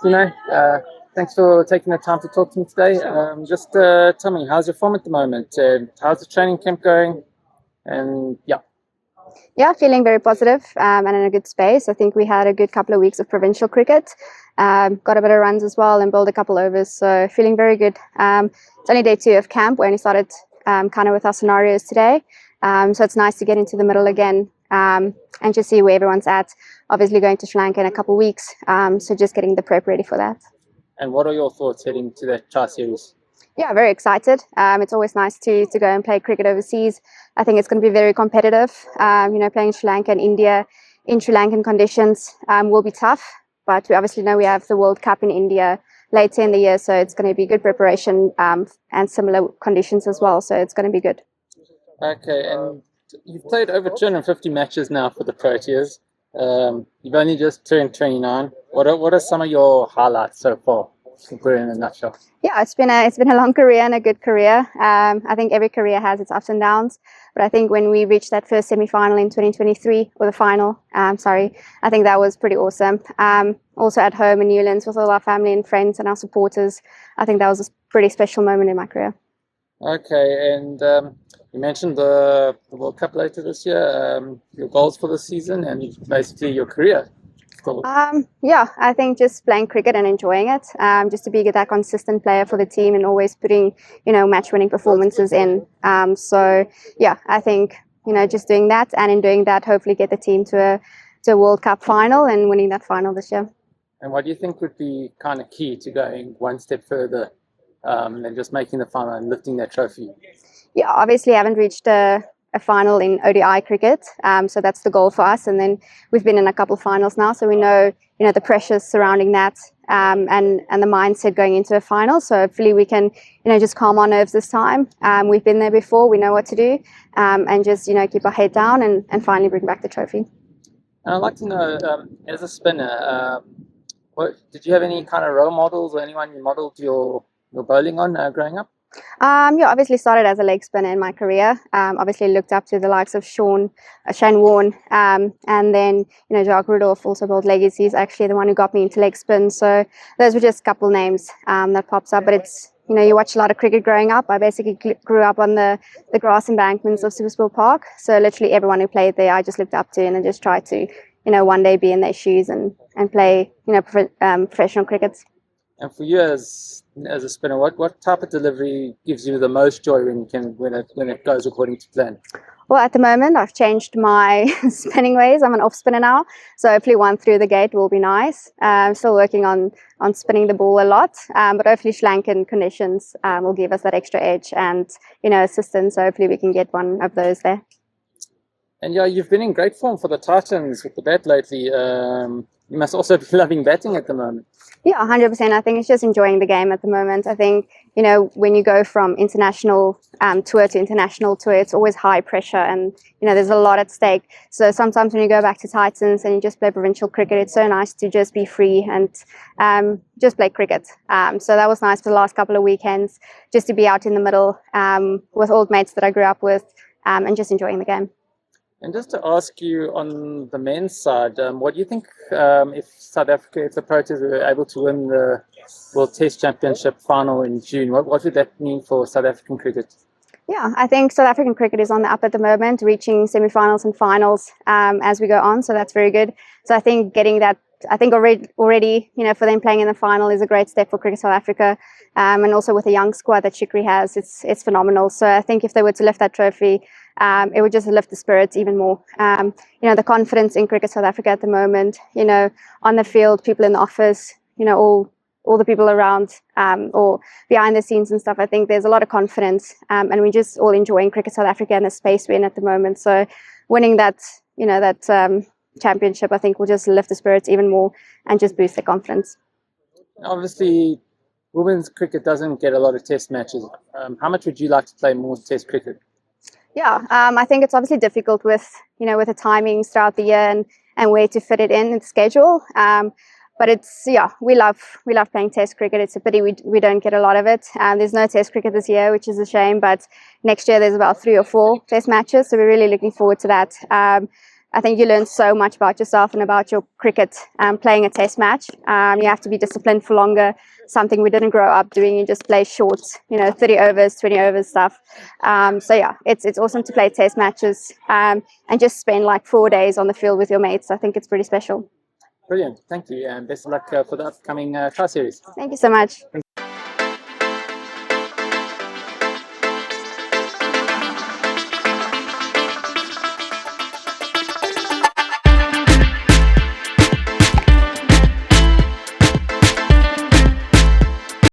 Sune. Thanks for taking the time to talk to me today. Just tell me, how's your form at the moment? How's the training camp going? And Yeah, feeling very positive, and in a good space. I think we had a good couple of weeks of provincial cricket, got a bit of runs as well and bowled a couple overs, so feeling very good. It's only day 2 of camp. We only started kind of with our scenarios today, so it's nice to get into the middle again and just see where everyone's at. Obviously going to Sri Lanka in a couple of weeks, so just getting the prep ready for that. And what are your thoughts heading to that tri-series? Yeah, very excited. It's always nice to go and play cricket overseas. I think it's going to be very competitive. Playing Sri Lanka and India in Sri Lankan conditions will be tough, but we obviously know we have the World Cup in India later in the year, so it's going to be good preparation and similar conditions as well, so it's going to be good. Okay, and you've played over 250 matches now for the Proteas. You've only just turned 29. What are some of your highlights so far? To put it in a nutshell. Yeah, it's been a long career and a good career. I think every career has its ups and downs, but I think when we reached that first semi-final in 2023, or the final, I think that was pretty awesome. Also at home in Newlands with all our family and friends and our supporters, I think that was a pretty special moment in my career. Okay, and you mentioned the World Cup later this year, your goals for the season and basically your career. Yeah, I think just playing cricket and enjoying it, just to be that consistent player for the team and always putting, match-winning performances in. So yeah, I think, just doing that, and in doing that, hopefully get the team to a World Cup final and winning that final this year. And what do you think would be kind of key to going one step further than just making the final and lifting that trophy? Yeah, obviously I haven't reached a final in ODI cricket, so that's the goal for us. And then we've been in a couple of finals now, so we know the pressures surrounding that, and the mindset going into a final. So hopefully we can just calm our nerves this time. We've been there before, we know what to do, and just keep our head down and finally bring back the trophy. And I'd like to know, as a spinner, did you have any kind of role models or anyone you modelled your bowling on growing up? Yeah, obviously started as a leg spinner in my career. Obviously looked up to the likes of Shane Warne, and then Jacques Rudolph also bowled legacy. He's actually the one who got me into leg spin. So those were just a couple names that pops up. But it's you watch a lot of cricket growing up. I basically grew up on the grass embankments of SuperSport Park. So literally everyone who played there, I just looked up to, and I just tried to one day be in their shoes and play professional cricket. And for you as a spinner, what type of delivery gives you the most joy when it goes according to plan? Well, at the moment, I've changed my spinning ways. I'm an off spinner now, so hopefully one through the gate will be nice. I'm still working on spinning the ball a lot, but hopefully Sri Lankan conditions will give us that extra edge and assistance. So hopefully we can get one of those there. And yeah, you've been in great form for the Titans with the bat lately. You must also be loving batting at the moment. Yeah, 100%. I think it's just enjoying the game at the moment. I think, when you go from international tour to international tour, it's always high pressure and, there's a lot at stake. So sometimes when you go back to Titans and you just play provincial cricket, it's so nice to just be free and just play cricket. So that was nice for the last couple of weekends, just to be out in the middle with old mates that I grew up with and just enjoying the game. And just to ask you on the men's side, what do you think if the Proteas were able to win the World Test Championship final in June, what would that mean for South African cricket? Yeah, I think South African cricket is on the up at the moment, reaching semi-finals and finals as we go on, so that's very good. So I think getting that, already, for them playing in the final is a great step for Cricket South Africa, and also with the young squad that Shikri has, it's phenomenal. So I think if they were to lift that trophy, it would just lift the spirits even more. The confidence in Cricket South Africa at the moment, on the field, people in the office, all the people around or behind the scenes and stuff. I think there's a lot of confidence, and we're just all enjoying Cricket South Africa and the space we're in at the moment. So winning that, championship, I think will just lift the spirits even more and just boost their confidence. Obviously, women's cricket doesn't get a lot of test matches. How much would you like to play more test cricket? Yeah, I think it's obviously difficult with the timings throughout the year and where to fit it in the schedule. But we love playing test cricket. It's a pity we don't get a lot of it. There's no test cricket this year, which is a shame. But next year there's about 3 or 4 test matches, so we're really looking forward to that. I think you learn so much about yourself and about your cricket playing a test match. You have to be disciplined for longer, something we didn't grow up doing. You just play short, 30 overs, 20 overs stuff. So yeah, it's awesome to play test matches and just spend like 4 days on the field with your mates. I think it's pretty special. Brilliant. Thank you. And best of luck for the upcoming trial series. Thank you so much.